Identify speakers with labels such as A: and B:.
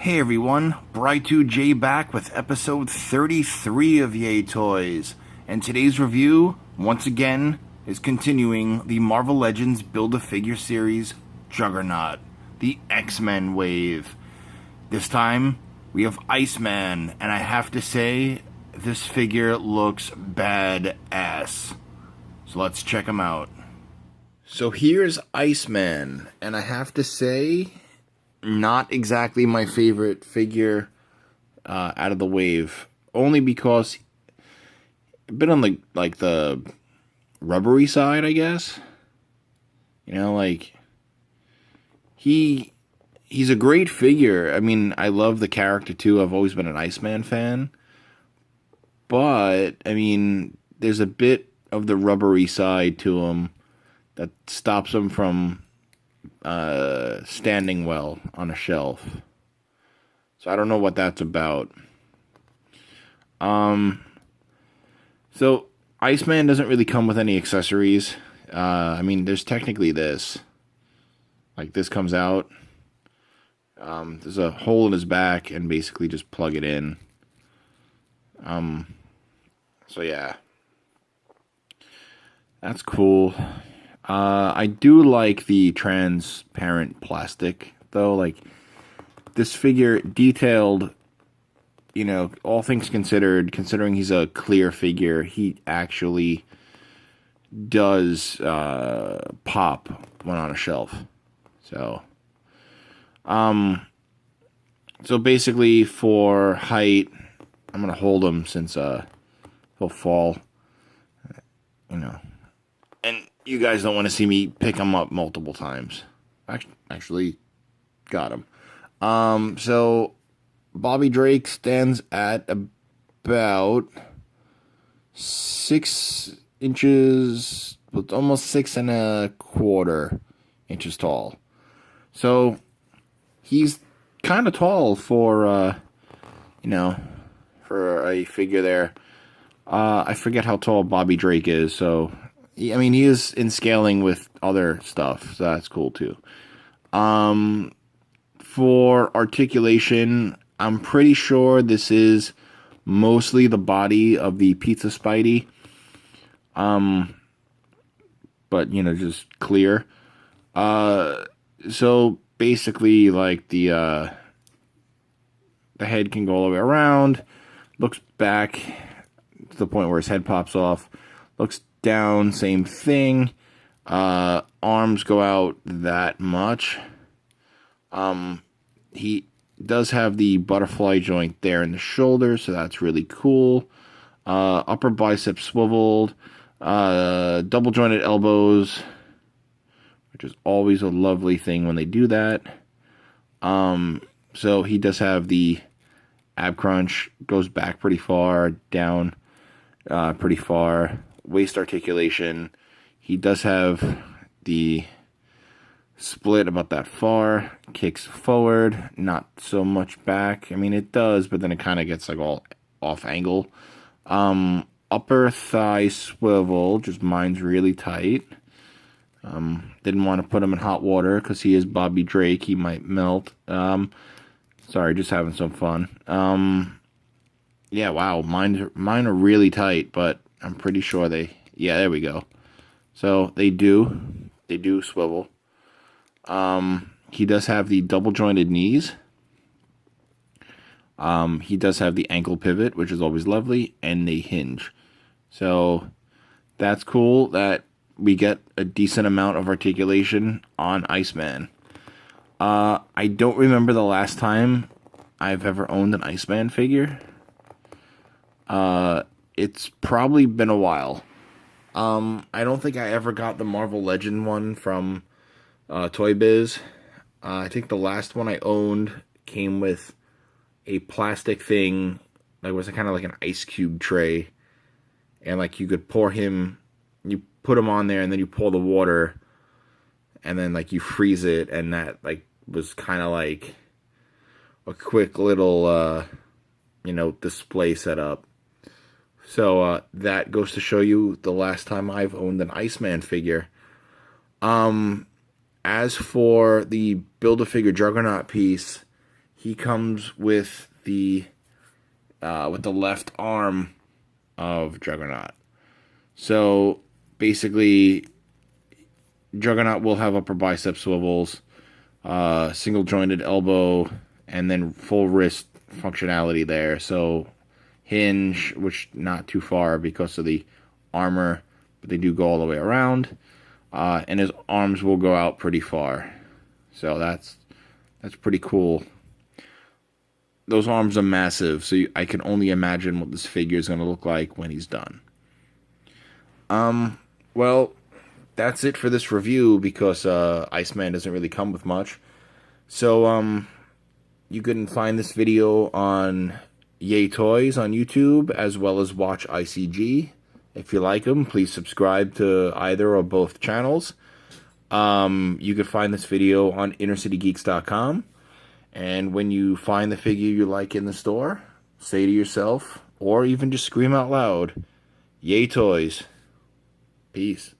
A: Hey everyone, Bry2J back with episode 33 of Yay Toys, and today's review, once again, is continuing the Marvel Legends Build-A-Figure series, Juggernaut, the X-Men wave. This time, we have Iceman, and I have to say, this figure looks badass. So let's check him out. So here's Iceman, and I have to say, not exactly my favorite figure out of the wave, only because a bit on the rubbery side, I guess. You know, like he's a great figure. I mean, I love the character too. I've always been an Iceman fan, but I mean, there's a bit of the rubbery side to him that stops him from standing well on a shelf. So I don't know what that's about. So Iceman doesn't really come with any accessories. I mean, there's technically this. Like, this comes out. There's a hole in his back, and basically just plug it in. So yeah. That's cool. I do like the transparent plastic, though. Like, this figure, detailed, you know, all things considered, considering he's a clear figure, he actually does pop when on a shelf. So, so basically, for height, I'm going to hold him since he'll fall, you know. And you guys don't want to see me pick him up multiple times. Actually, got him. So Bobby Drake stands at about 6 inches, with almost 6¼ inches tall. So he's kind of tall for, you know, for a figure there. I forget how tall Bobby Drake is, so I mean, he is in scaling with other stuff, so that's cool too. For articulation, I'm pretty sure this is mostly the body of the Pizza Spidey. But, you know, just clear. So basically, like, the head can go all the way around, looks back to the point where his head pops off, looks down, same thing. Arms go out that much. He does have the butterfly joint there in the shoulder, so that's really cool. Upper bicep swiveled. Double jointed elbows, which is always a lovely thing when they do that. So he does have the ab crunch, goes back pretty far, down pretty far. Waist articulation, he does have the split about that far, kicks forward, not so much back. I mean, it does, but then it kind of gets like all off angle. Upper thigh swivel, just mine's really tight. Didn't want to put him in hot water because he is Bobby Drake, he might melt. Sorry, just having some fun. Yeah, wow, mine are really tight, but I'm pretty sure yeah, there we go. So they do swivel. He does have the double jointed knees. He does have the ankle pivot, which is always lovely, and they hinge. So that's cool that we get a decent amount of articulation on Iceman. I don't remember the last time I've ever owned an Iceman figure. It's probably been a while. I don't think I ever got the Marvel Legend one from Toy Biz. I think the last one I owned came with a plastic thing that was kind of like an ice cube tray. And like you could you put him on there and then you pour the water and then like you freeze it, and that like was kind of like a quick little, you know, display setup. So that goes to show you the last time I've owned an Iceman figure. As for the Build-A-Figure Juggernaut piece, he comes with the left arm of Juggernaut. So basically, Juggernaut will have upper bicep swivels, single jointed elbow, and then full wrist functionality there. So hinge, which not too far because of the armor, but they do go all the way around. And his arms will go out pretty far. So that's pretty cool. Those arms are massive, so I can only imagine what this figure is going to look like when he's done. Well, that's it for this review because Iceman doesn't really come with much. So, you can find this video on Yay Toys on YouTube, as well as watch ICG. If you like them, please subscribe to either or both channels. You can find this video on InnerCityGeeks.com. And when you find the figure you like in the store, say to yourself, or even just scream out loud, Yay Toys. Peace.